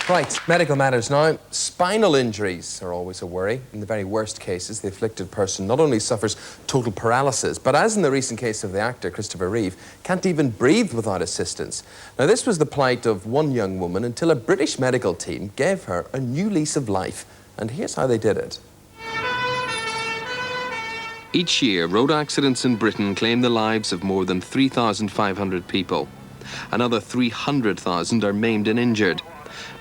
Right, medical matters now. Spinal injuries are always a worry. In the very worst cases, the afflicted person not only suffers total paralysis, but as in the recent case of the actor Christopher Reeve, can't even breathe without assistance. Now, this was the plight of one young woman until a British medical team gave her a new lease of life. And here's how they did it. Each year, road accidents in Britain claim the lives of more than 3,500 people. Another 300,000 are maimed and injured.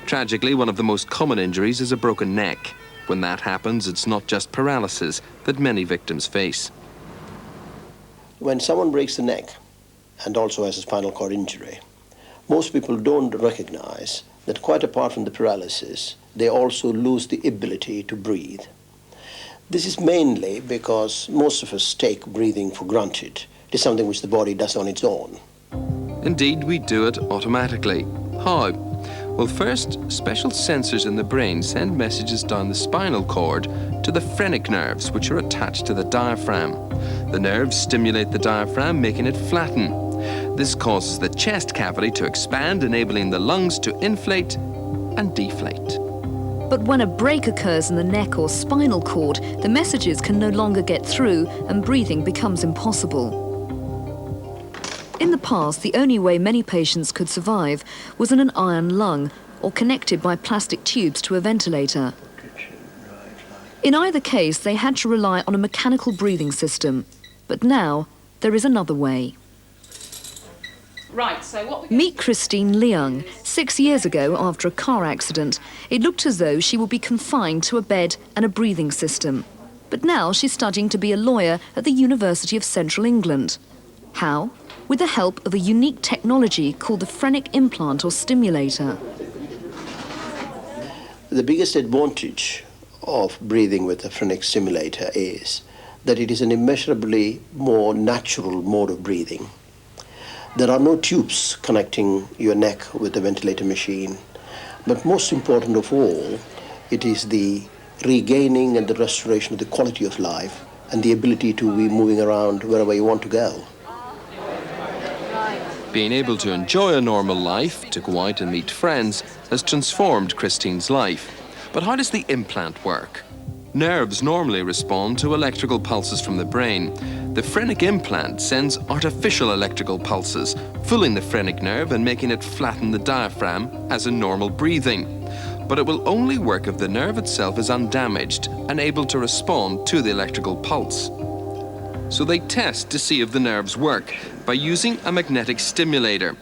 Tragically, one of the most common injuries is a broken neck. When that happens, it's not just paralysis that many victims face. When someone breaks the neck and also has a spinal cord injury, most people don't recognize that quite apart from the paralysis, they also lose the ability to breathe. This is mainly because most of us take breathing for granted. It is something which the body does on its own. Indeed, we do it automatically. How? Well, first, special sensors in the brain send messages down the spinal cord to the phrenic nerves, which are attached to the diaphragm. The nerves stimulate the diaphragm, making it flatten. This causes the chest cavity to expand, enabling the lungs to inflate and deflate. But when a break occurs in the neck or spinal cord, the messages can no longer get through and breathing becomes impossible. In the past, the only way many patients could survive was in an iron lung or connected by plastic tubes to a ventilator. In either case, they had to rely on a mechanical breathing system. But now, there is another way. Meet Christine Leung. 6 years ago, after a car accident, it looked as though she would be confined to a bed and a breathing system. But now she's studying to be a lawyer at the University of Central England. How? With the help of a unique technology called the phrenic implant or stimulator. The biggest advantage of breathing with a phrenic stimulator is that it is an immeasurably more natural mode of breathing. There are no tubes connecting your neck with the ventilator machine, but most important of all, it is the regaining and the restoration of the quality of life and the ability to be moving around wherever you want to go. Being able to enjoy a normal life, to go out and meet friends, has transformed Christine's life. But how does the implant work? Nerves normally respond to electrical pulses from the brain. The phrenic implant sends artificial electrical pulses, fooling the phrenic nerve and making it flatten the diaphragm as in normal breathing. But it will only work if the nerve itself is undamaged and able to respond to the electrical pulse. So they test to see if the nerves work by using a magnetic stimulator.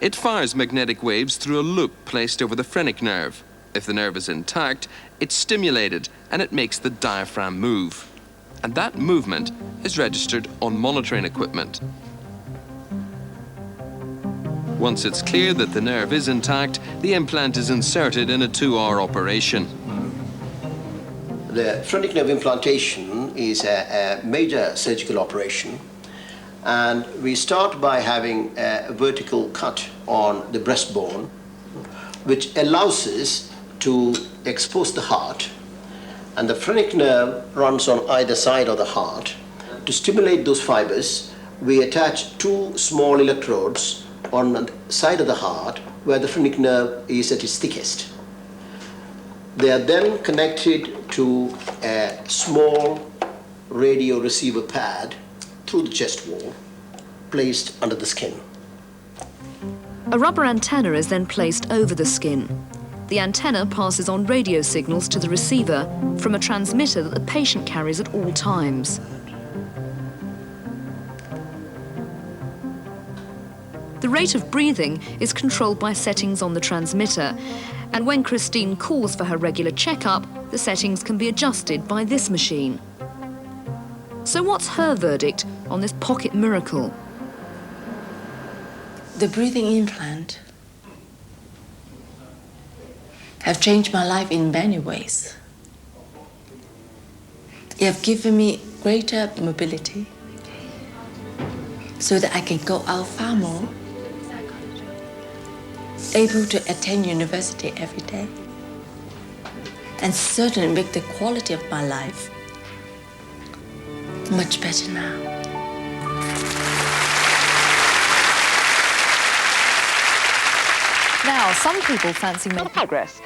It fires magnetic waves through a loop placed over the phrenic nerve. If the nerve is intact, it's stimulated and it makes the diaphragm move. And that movement is registered on monitoring equipment. Once it's clear that the nerve is intact, the implant is inserted in a 2-hour operation. The phrenic nerve implantation is a major surgical operation, and we start by having a vertical cut on the breastbone, which allows us to expose the heart, and the phrenic nerve runs on either side of the heart. To stimulate those fibers, we attach 2 small electrodes on the side of the heart where the phrenic nerve is at its thickest. They are then connected to a small radio receiver pad through the chest wall, placed under the skin. A rubber antenna is then placed over the skin. The antenna passes on radio signals to the receiver from a transmitter that the patient carries at all times. The rate of breathing is controlled by settings on the transmitter, and when Christine calls for her regular checkup, the settings can be adjusted by this machine. So what's her verdict on this pocket miracle? The breathing implant have changed my life in many ways. It have given me greater mobility so that I can go out far more, able to attend university every day, and certainly make the quality of my life much better now. Now, some people fancy making progress.